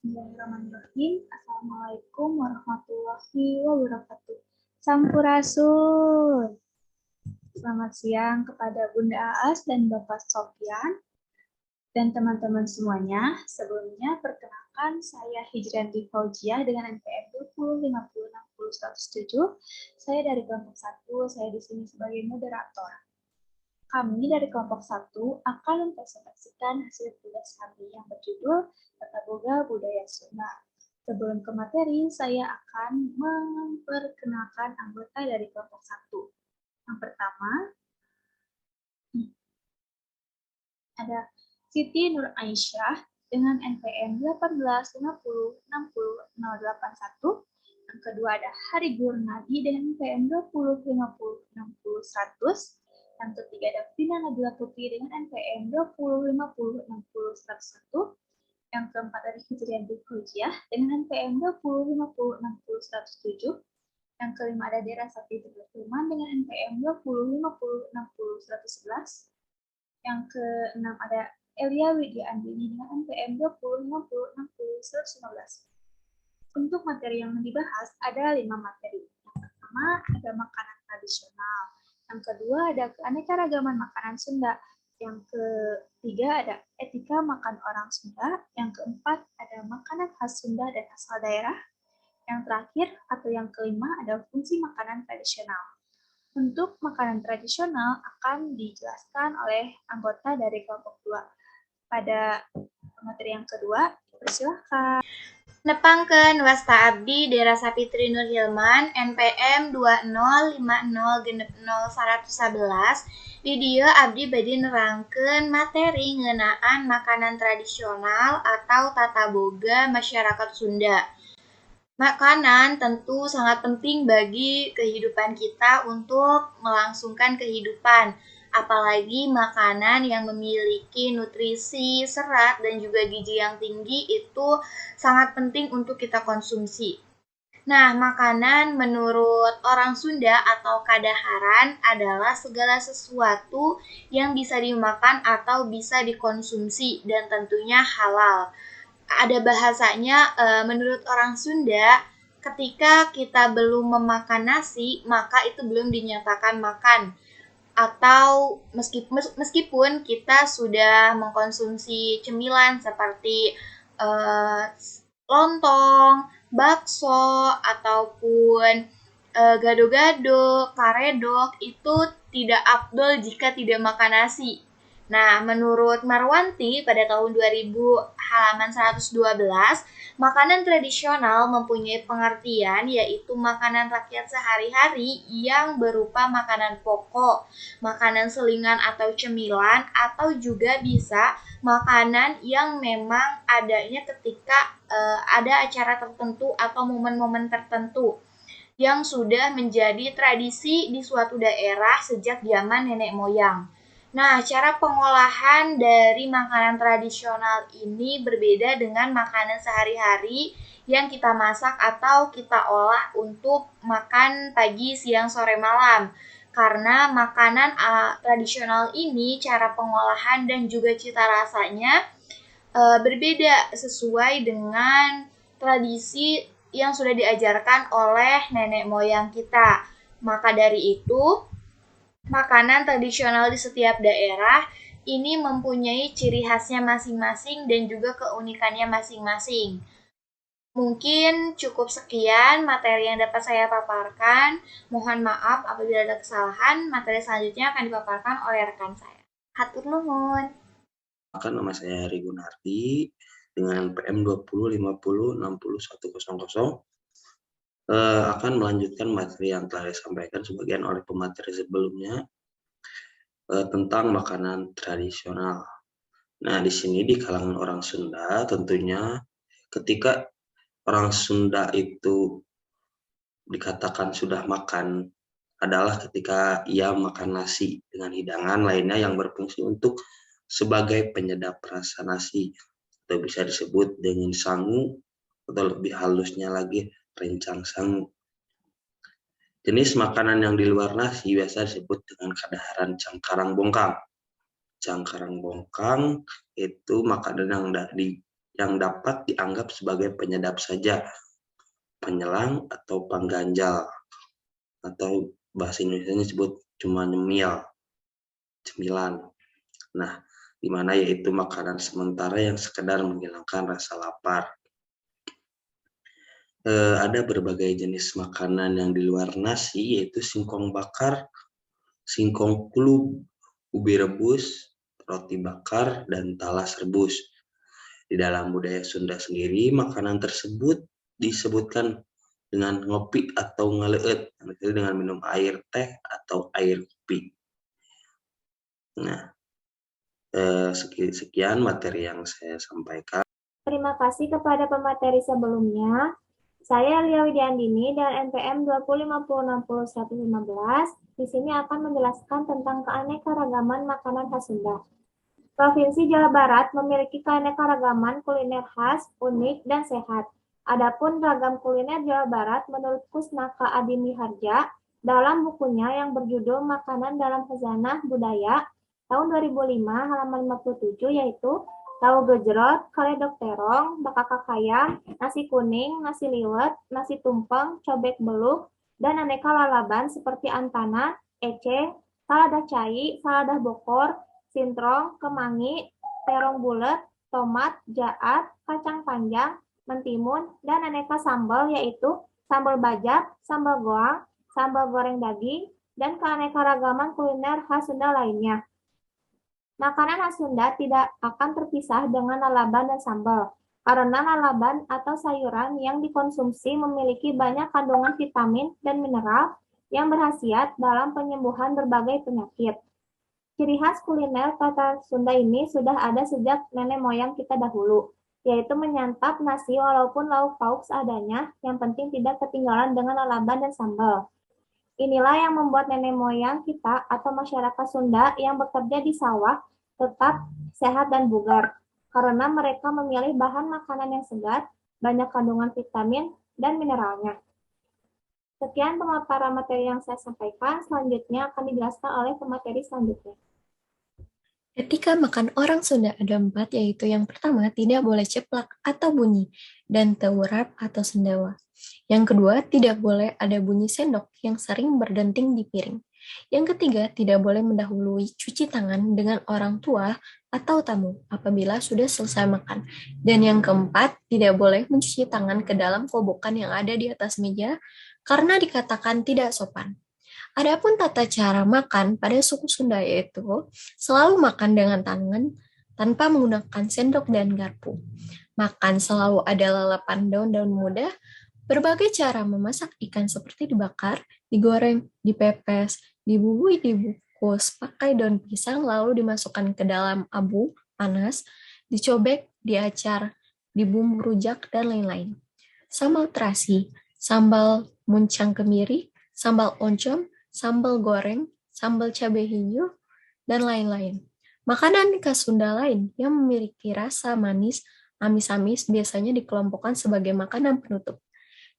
Bismillahirrahmanirrahim. Assalamualaikum warahmatullahi wabarakatuh. Sampurasun. Selamat siang kepada Bunda Aas dan Bapak Sofyan dan teman-teman semuanya. Sebelumnya perkenalkan saya Hijranti Fauziah dengan NPM 2050600107. Saya dari kelompok 1, saya di sini sebagai moderator. Kami dari kelompok 1 akan mempresentasikan hasil tugas kami yang berjudul Tata Boga Budaya Sunda. Sebelum ke materi, saya akan memperkenalkan anggota dari kelompok 1. Yang pertama, ada Siti Nur Aisyah dengan NPM 185060081. Yang kedua ada Hari Gurnadi dengan NPM 2050600100. Yang ketiga ada Vina Nabila Putri dengan NPM 2050600101. Yang keempat ada Hijrianti Fauziah dengan NPM 2050600107. Yang kelima ada Dera Sapitri Firman dengan NPM 2050600111. Yang keenam ada Elia Widya Andini dengan NPM 2050600115. Untuk materi yang dibahas ada 5 materi. Yang pertama ada makanan tradisional. Yang kedua ada keanekaragaman makanan Sunda. Yang ketiga ada etika makan orang Sunda. Yang keempat ada makanan khas Sunda dan asal daerah. Yang terakhir atau yang kelima ada fungsi makanan tradisional. Untuk makanan tradisional akan dijelaskan oleh anggota dari kelompok 2. Pada materi yang kedua, persilahkan. Nepangkeun wasta abdi Dera Sapitri Nur Hilman NPM 2050600111. Di dieu abdi bade nerangkeun materi ngeunaan makanan tradisional atau tata boga masyarakat Sunda. Makanan tentu sangat penting bagi kehidupan kita untuk melangsungkan kehidupan. Apalagi makanan yang memiliki nutrisi, serat, dan juga gizi yang tinggi itu sangat penting untuk kita konsumsi. Nah, makanan menurut orang Sunda atau kadaharan adalah segala sesuatu yang bisa dimakan atau bisa dikonsumsi dan tentunya halal. Ada bahasanya menurut orang Sunda, ketika kita belum memakan nasi, maka itu belum dinyatakan makan. Atau meskipun kita sudah mengkonsumsi cemilan seperti lontong, bakso, ataupun gado-gado, karedok, itu tidak afdol jika tidak makan nasi. Nah, menurut Marwanti pada tahun 2000 halaman 112, makanan tradisional mempunyai pengertian yaitu makanan rakyat sehari-hari yang berupa makanan pokok, makanan selingan atau cemilan, atau juga bisa makanan yang memang adanya ketika ada acara tertentu atau momen-momen tertentu yang sudah menjadi tradisi di suatu daerah sejak zaman nenek moyang. Nah, cara pengolahan dari makanan tradisional ini berbeda dengan makanan sehari-hari yang kita masak atau kita olah untuk makan pagi, siang, sore, malam. Karena makanan tradisional ini, cara pengolahan dan juga cita rasanya berbeda sesuai dengan tradisi yang sudah diajarkan oleh nenek moyang kita. Maka dari itu, makanan tradisional di setiap daerah ini mempunyai ciri khasnya masing-masing dan juga keunikannya masing-masing. Mungkin cukup sekian materi yang dapat saya paparkan. Mohon maaf apabila ada kesalahan. Materi selanjutnya akan dipaparkan oleh rekan saya. Hatur nuhun. Nama saya Hari Gunardi dengan PM 2050600100. Akan melanjutkan materi yang telah disampaikan sebagian oleh pemateri sebelumnya tentang makanan tradisional. Nah, di sini di kalangan orang Sunda tentunya ketika orang Sunda itu dikatakan sudah makan adalah ketika ia makan nasi dengan hidangan lainnya yang berfungsi untuk sebagai penyedap rasa nasi atau bisa disebut dengan sangu atau lebih halusnya lagi rencang sangu. Jenis makanan yang di luar nasi biasa disebut dengan kadaharan cangkarang bongkang. Cangkarang bongkang itu makanan yang yang dapat dianggap sebagai penyedap saja, penyelang atau pengganjal, atau bahasa Indonesia disebut cuma nyemil, cemilan. Nah, di mana yaitu makanan sementara yang sekedar menghilangkan rasa lapar. Ada berbagai jenis makanan yang di luar nasi, yaitu singkong bakar, singkong kulub, ubi rebus, roti bakar, dan talas rebus. Di dalam budaya Sunda sendiri, makanan tersebut disebutkan dengan ngopi atau ngaleut, yaitu dengan minum air teh atau air kopi. Nah, sekian materi yang saya sampaikan. Terima kasih kepada pemateri sebelumnya. Saya Lia Widiandini dan NPM 205060115 di sini akan menjelaskan tentang keanekaragaman makanan khas Sunda. Provinsi Jawa Barat memiliki keanekaragaman kuliner khas, unik, dan sehat. Adapun ragam kuliner Jawa Barat menurut Kusnaka Adi Miharja dalam bukunya yang berjudul Makanan dalam Khazanah Budaya tahun 2005 halaman 57 yaitu tahu gejrot, kaledok terong, bakaka kayam, nasi kuning, nasi liwet, nasi tumpeng, cobek beluh, dan aneka lalaban seperti antana, eceng, saladah cai, saladah bokor, sintrong, kemangi, terong bulet, tomat, jaat, kacang panjang, mentimun, dan aneka sambal yaitu sambal bajak, sambal goang, sambal goreng daging, dan keanekaragaman kuliner khas Sunda lainnya. Makanan khas Sunda tidak akan terpisah dengan lalaban dan sambal, karena lalaban atau sayuran yang dikonsumsi memiliki banyak kandungan vitamin dan mineral yang berkhasiat dalam penyembuhan berbagai penyakit. Ciri khas kuliner kata Sunda ini sudah ada sejak nenek moyang kita dahulu, yaitu menyantap nasi walaupun lauk pauk seadanya, yang penting tidak ketinggalan dengan lalaban dan sambal. Inilah yang membuat nenek moyang kita atau masyarakat Sunda yang bekerja di sawah tetap sehat dan bugar, karena mereka memilih bahan makanan yang segar, banyak kandungan vitamin dan mineralnya. Sekian pemaparan materi yang saya sampaikan, selanjutnya akan dijelaskan oleh pemateri selanjutnya. Etika makan orang Sunda ada 4, yaitu yang pertama, tidak boleh ceplak atau bunyi, dan tewurap atau sendawa. Yang kedua, tidak boleh ada bunyi sendok yang sering berdenting di piring. Yang ketiga, tidak boleh mendahului cuci tangan dengan orang tua atau tamu apabila sudah selesai makan. Dan yang keempat, tidak boleh mencuci tangan ke dalam kobokan yang ada di atas meja karena dikatakan tidak sopan. Adapun tata cara makan pada suku Sunda yaitu selalu makan dengan tangan tanpa menggunakan sendok dan garpu. Makan selalu ada lalapan daun-daun muda. Berbagai cara memasak ikan seperti dibakar, digoreng, dipepes, dibumbui, dibungkus pakai daun pisang lalu dimasukkan ke dalam abu panas, dicobek, diacar, dibumbu rujak, dan lain-lain. Sambal terasi, sambal muncang kemiri, sambal oncom, sambal goreng, sambal cabai hijau, dan lain-lain. Makanan khas Sunda lain yang memiliki rasa manis, amis-amis biasanya dikelompokkan sebagai makanan penutup.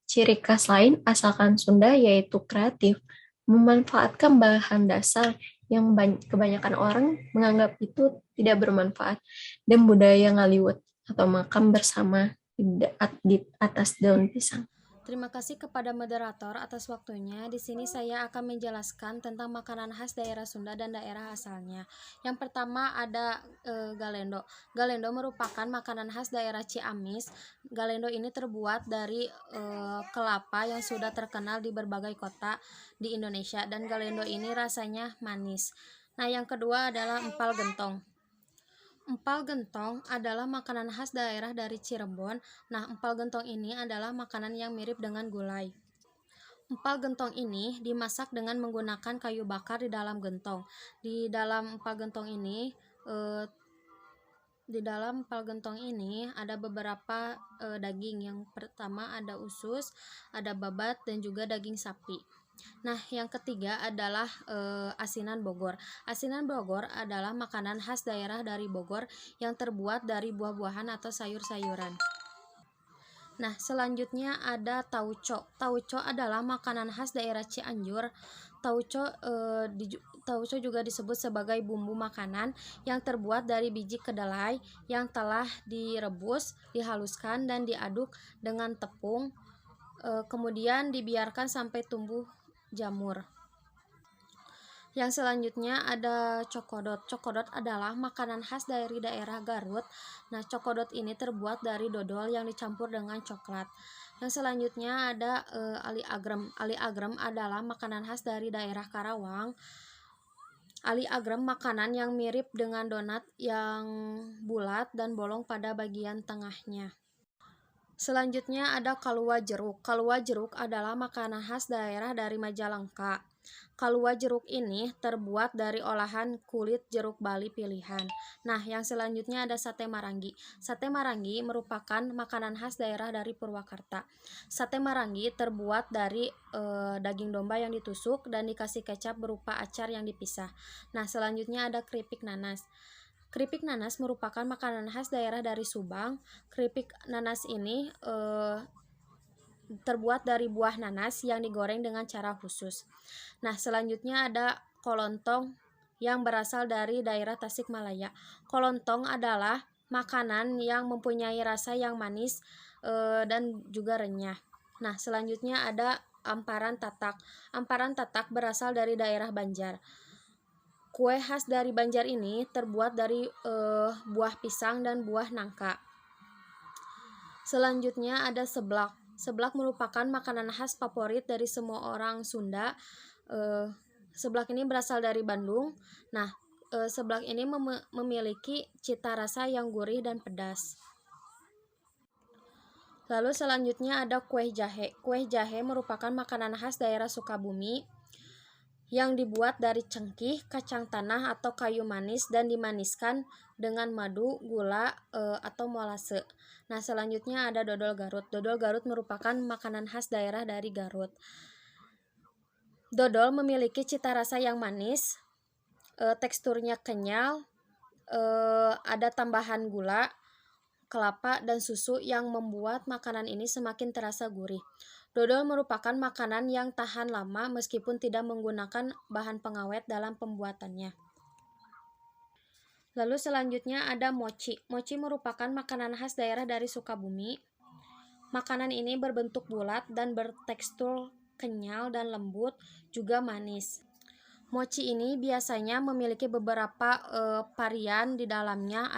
Ciri khas lain asalkan Sunda yaitu kreatif, memanfaatkan bahan dasar yang kebanyakan orang menganggap itu tidak bermanfaat, dan budaya ngaliwut atau makan bersama di atas daun pisang. Terima kasih kepada moderator atas waktunya. Di sini saya akan menjelaskan tentang makanan khas daerah Sunda dan daerah asalnya. Yang pertama ada galendo. Galendo merupakan makanan khas daerah Ciamis. Galendo ini terbuat dari kelapa yang sudah terkenal di berbagai kota di Indonesia, dan galendo ini rasanya manis. Nah, yang kedua adalah empal gentong. Empal gentong adalah makanan khas daerah dari Cirebon. Nah, empal gentong ini adalah makanan yang mirip dengan gulai. Empal gentong ini dimasak dengan menggunakan kayu bakar di dalam gentong. Di dalam empal gentong ini ada beberapa daging. Yang pertama ada usus, ada babat, dan juga daging sapi. Nah, yang ketiga adalah asinan Bogor. Asinan Bogor adalah makanan khas daerah dari Bogor yang terbuat dari buah-buahan atau sayur-sayuran. Nah, selanjutnya ada tauco. Tauco adalah makanan khas daerah Cianjur. Tauco juga disebut sebagai bumbu makanan yang terbuat dari biji kedelai yang telah direbus, dihaluskan, dan diaduk dengan tepung, kemudian dibiarkan sampai tumbuh jamur. Yang selanjutnya ada cokodot. Cokodot adalah makanan khas dari daerah Garut. Nah, cokodot ini terbuat dari dodol yang dicampur dengan coklat. Yang selanjutnya ada ali agrem. Ali agrem adalah makanan khas dari daerah Karawang. Ali agrem makanan yang mirip dengan donat yang bulat dan bolong pada bagian tengahnya. Selanjutnya ada kalua jeruk. Kalua jeruk adalah makanan khas daerah dari Majalengka. Kalua jeruk ini terbuat dari olahan kulit jeruk Bali pilihan. Nah, yang selanjutnya ada sate marangi. Sate marangi merupakan makanan khas daerah dari Purwakarta. Sate marangi terbuat dari daging domba yang ditusuk dan dikasih kecap berupa acar yang dipisah. Nah, selanjutnya ada keripik nanas. Keripik nanas merupakan makanan khas daerah dari Subang. Keripik nanas ini terbuat dari buah nanas yang digoreng dengan cara khusus. Nah, selanjutnya ada kolontong yang berasal dari daerah Tasikmalaya. Kolontong adalah makanan yang mempunyai rasa yang manis dan juga renyah. Nah, selanjutnya ada amparan tatak. Amparan tatak berasal dari daerah Banjar. Kue khas dari Banjar ini terbuat dari buah pisang dan buah nangka. Selanjutnya ada seblak. Seblak merupakan makanan khas favorit dari semua orang Sunda. Seblak ini berasal dari Bandung. Nah, seblak ini memiliki cita rasa yang gurih dan pedas. Lalu selanjutnya ada kue jahe. Kue jahe merupakan makanan khas daerah Sukabumi yang dibuat dari cengkih, kacang tanah atau kayu manis dan dimaniskan dengan madu, gula, atau molase. Nah, selanjutnya ada dodol Garut. Dodol Garut merupakan makanan khas daerah dari Garut. Dodol memiliki cita rasa yang manis, teksturnya kenyal, ada tambahan gula, kelapa, dan susu yang membuat makanan ini semakin terasa gurih. Dodol merupakan makanan yang tahan lama meskipun tidak menggunakan bahan pengawet dalam pembuatannya. Lalu selanjutnya ada mochi. Mochi merupakan makanan khas daerah dari Sukabumi. Makanan ini berbentuk bulat dan bertekstur kenyal dan lembut, juga manis. Mochi ini biasanya memiliki beberapa varian di dalamnya.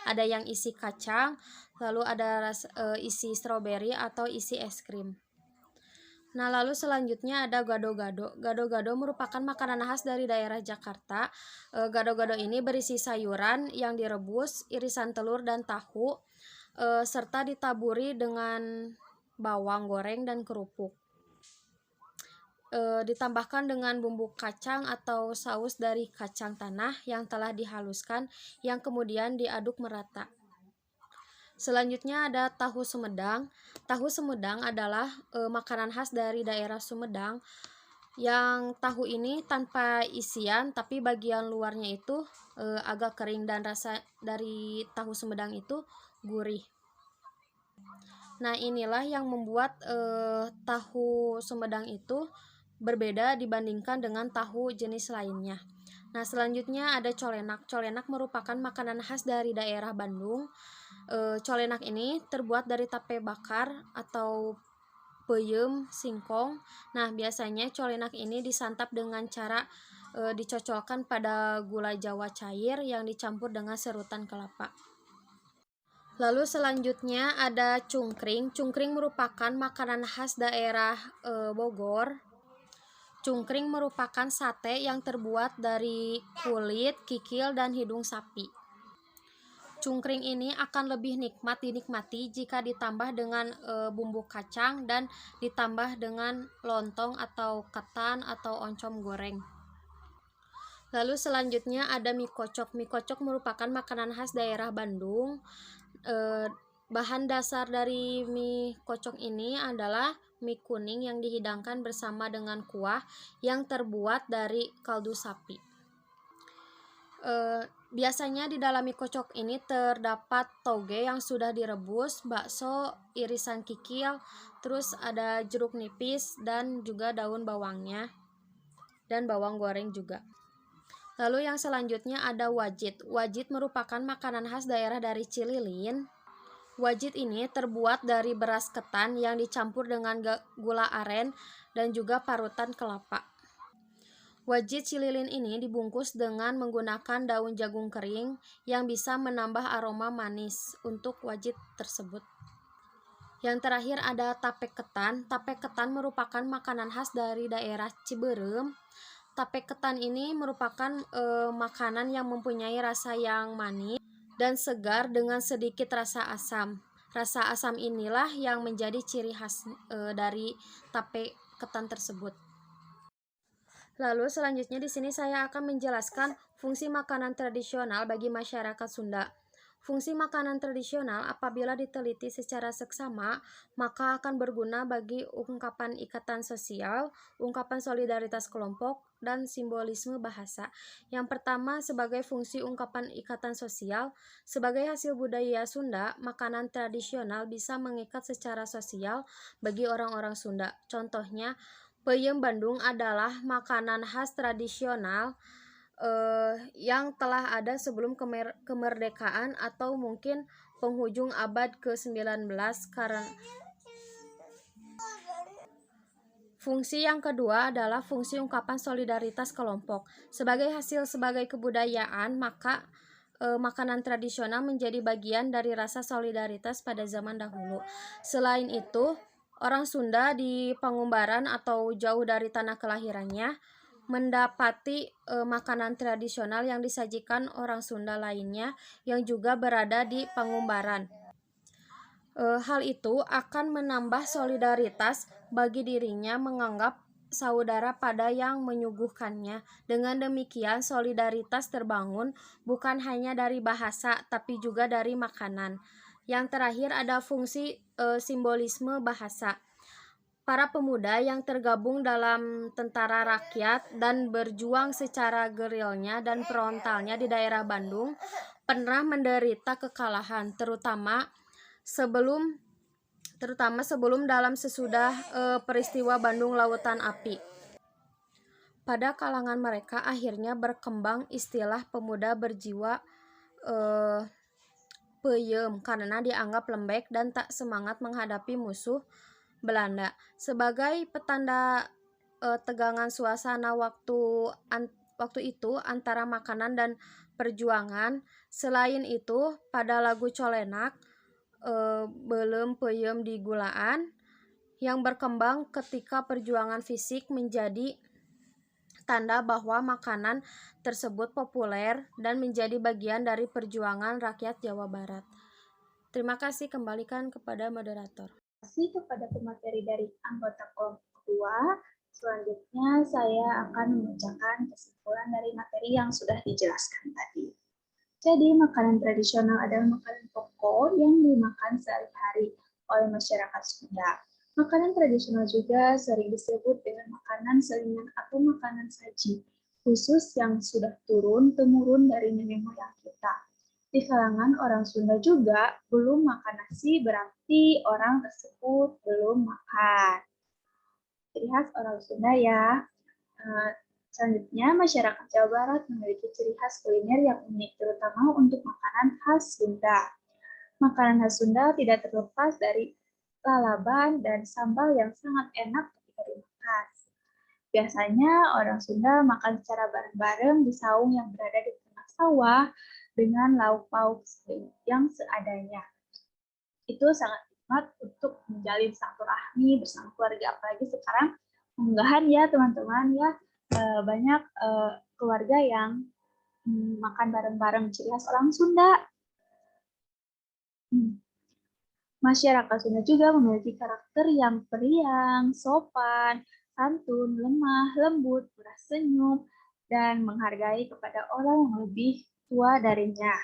Ada yang isi kacang, lalu ada isi stroberi atau isi es krim. Nah, lalu selanjutnya ada gado-gado. Gado-gado merupakan makanan khas dari daerah Jakarta. Gado-gado ini berisi sayuran yang direbus, irisan telur dan tahu, serta ditaburi dengan bawang goreng dan kerupuk. Ditambahkan dengan bumbu kacang atau saus dari kacang tanah yang telah dihaluskan, yang kemudian diaduk merata. Selanjutnya ada tahu Sumedang. Tahu Sumedang adalah makanan khas dari daerah Sumedang, yang tahu ini tanpa isian, tapi bagian luarnya itu agak kering dan rasa dari tahu Sumedang itu gurih. Nah, inilah yang membuat tahu Sumedang itu berbeda dibandingkan dengan tahu jenis lainnya. Nah, selanjutnya ada colenak. Colenak merupakan makanan khas dari daerah Bandung. Colenak ini terbuat dari tape bakar atau peyem, singkong. Nah, biasanya colenak ini disantap dengan cara dicocolkan pada gula Jawa cair yang dicampur dengan serutan kelapa. Lalu selanjutnya ada cungkring. Cungkring merupakan makanan khas daerah Bogor. Cungkring merupakan sate yang terbuat dari kulit, kikil, dan hidung sapi. Cungkring ini akan lebih nikmat dinikmati jika ditambah dengan bumbu kacang dan ditambah dengan lontong atau ketan atau oncom goreng. Lalu selanjutnya ada mie kocok. Mie kocok merupakan makanan khas daerah Bandung. Bahan dasar dari mie kocok ini adalah mie kuning yang dihidangkan bersama dengan kuah yang terbuat dari kaldu sapi. Biasanya di dalam mie kocok ini terdapat toge yang sudah direbus, bakso, irisan kikil, terus ada jeruk nipis dan juga daun bawangnya dan bawang goreng juga. Lalu yang selanjutnya ada wajit. Wajit merupakan makanan khas daerah dari Cililin. Wajit ini terbuat dari beras ketan yang dicampur dengan gula aren dan juga parutan kelapa. Wajit Cililin ini dibungkus dengan menggunakan daun jagung kering yang bisa menambah aroma manis untuk wajit tersebut. Yang terakhir ada tape ketan. Tape ketan merupakan makanan khas dari daerah Ciberem. Tape ketan ini merupakan makanan yang mempunyai rasa yang manis dan segar dengan sedikit rasa asam. Rasa asam inilah yang menjadi ciri khas dari tape ketan tersebut. Lalu selanjutnya di sini saya akan menjelaskan fungsi makanan tradisional bagi masyarakat Sunda. Fungsi makanan tradisional apabila diteliti secara seksama, maka akan berguna bagi ungkapan ikatan sosial, ungkapan solidaritas kelompok, dan simbolisme bahasa. Yang pertama, sebagai fungsi ungkapan ikatan sosial, sebagai hasil budaya Sunda, makanan tradisional bisa mengikat secara sosial bagi orang-orang Sunda. Contohnya, peyem Bandung adalah makanan khas tradisional yang telah ada sebelum kemerdekaan atau mungkin penghujung abad ke-19 karena fungsi yang kedua adalah fungsi ungkapan solidaritas kelompok. Sebagai kebudayaan, maka makanan tradisional menjadi bagian dari rasa solidaritas pada zaman dahulu. Selain itu, orang Sunda di Pangumbaran atau jauh dari tanah kelahirannya mendapati makanan tradisional yang disajikan orang Sunda lainnya yang juga berada di Pangumbaran. Hal itu akan menambah solidaritas bagi dirinya menganggap saudara pada yang menyuguhkannya. Dengan demikian, solidaritas terbangun bukan hanya dari bahasa, tapi juga dari makanan. Yang terakhir ada fungsi simbolisme bahasa. Para pemuda yang tergabung dalam tentara rakyat dan berjuang secara gerilnya dan frontalnya di daerah Bandung pernah menderita kekalahan, terutama sebelum dalam sesudah peristiwa Bandung Lautan Api. Pada kalangan mereka akhirnya berkembang istilah pemuda berjiwa peyem karena dianggap lembek dan tak semangat menghadapi musuh Belanda. Sebagai petanda tegangan suasana waktu itu antara makanan dan perjuangan. Selain itu, pada lagu Colenak belum peyem di gulaan yang berkembang ketika perjuangan fisik menjadi tanda bahwa makanan tersebut populer dan menjadi bagian dari perjuangan rakyat Jawa Barat. Terima kasih, kembalikan kepada moderator. Terima kasih kepada pemateri dari anggota kelompok 2. Selanjutnya saya akan membacakan kesimpulan dari materi yang sudah dijelaskan tadi. Jadi, makanan tradisional adalah makanan pokok yang dimakan sehari-hari oleh masyarakat Sunda. Makanan tradisional juga sering disebut dengan makanan selingan atau makanan saji, khusus yang sudah turun-temurun dari nenek moyang kita. Di kalangan orang Sunda juga, belum makan nasi berarti orang tersebut belum makan. Ciri khas orang Sunda ya. Selanjutnya, masyarakat Jawa Barat memiliki ciri khas kuliner yang unik, terutama untuk makanan khas Sunda. Makanan khas Sunda tidak terlepas dari lalaban dan sambal yang sangat enak ketika dimakan. Biasanya orang Sunda makan secara bareng-bareng di saung yang berada di tengah sawah dengan lauk pauk yang seadanya. Itu sangat nikmat untuk menjalin silaturahmi bersama keluarga, apalagi sekarang munggahan ya teman-teman ya, banyak keluarga yang makan bareng-bareng, ciri khas orang Sunda. Masyarakat Sunda juga memiliki karakter yang periang, sopan, santun, lemah, lembut, murah senyum, dan menghargai kepada orang yang lebih tua darinya.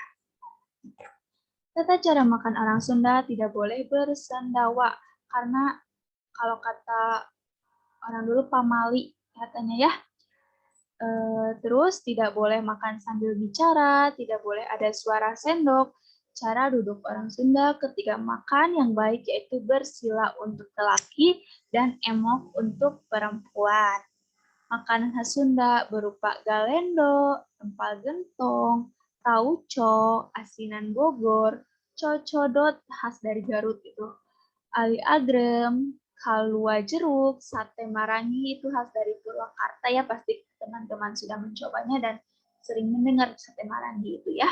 Tata cara makan orang Sunda tidak boleh bersendawa, karena kalau kata orang dulu pamali katanya ya, Terus tidak boleh makan sambil bicara, tidak boleh ada suara sendok. Cara duduk orang Sunda ketika makan yang baik yaitu bersila untuk lelaki dan emok untuk perempuan. Makanan khas Sunda berupa galendo, empal gentong, tauco, asinan Bogor, cocodot khas dari Garut itu, ali agrem, kalua jeruk, sate marangi itu khas dari Purwakarta ya, pasti teman-teman sudah mencobanya dan sering mendengar sate marangi itu ya.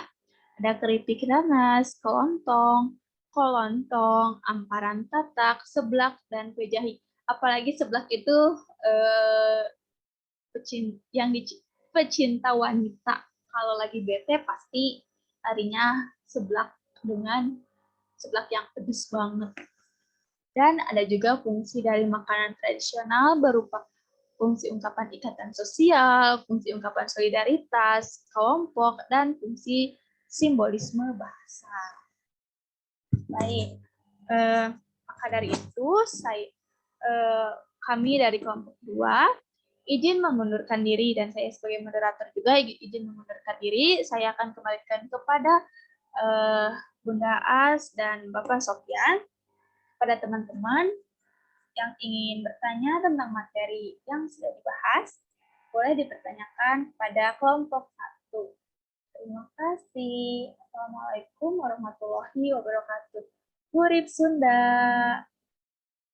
Ada keripik nanas, kelontong, kolontong, amparan tatak, seblak, dan kue jahe. Apalagi seblak itu pecinta wanita. Kalau lagi bete pasti harinya seblak dengan seblak yang pedas banget. Dan ada juga fungsi dari makanan tradisional berupa fungsi ungkapan ikatan sosial, fungsi ungkapan solidaritas, kelompok, dan fungsi simbolisme bahasa. Baik, maka dari itu kami dari kelompok 2 izin mengundurkan diri dan saya sebagai moderator juga izin mengundurkan diri. Saya akan kembalikan kepada Bunda As dan Bapak Sofyan. Pada teman-teman yang ingin bertanya tentang materi yang sudah dibahas, boleh dipertanyakan pada kelompok 1. Terima kasih. Assalamualaikum warahmatullahi wabarakatuh. Urip Sunda.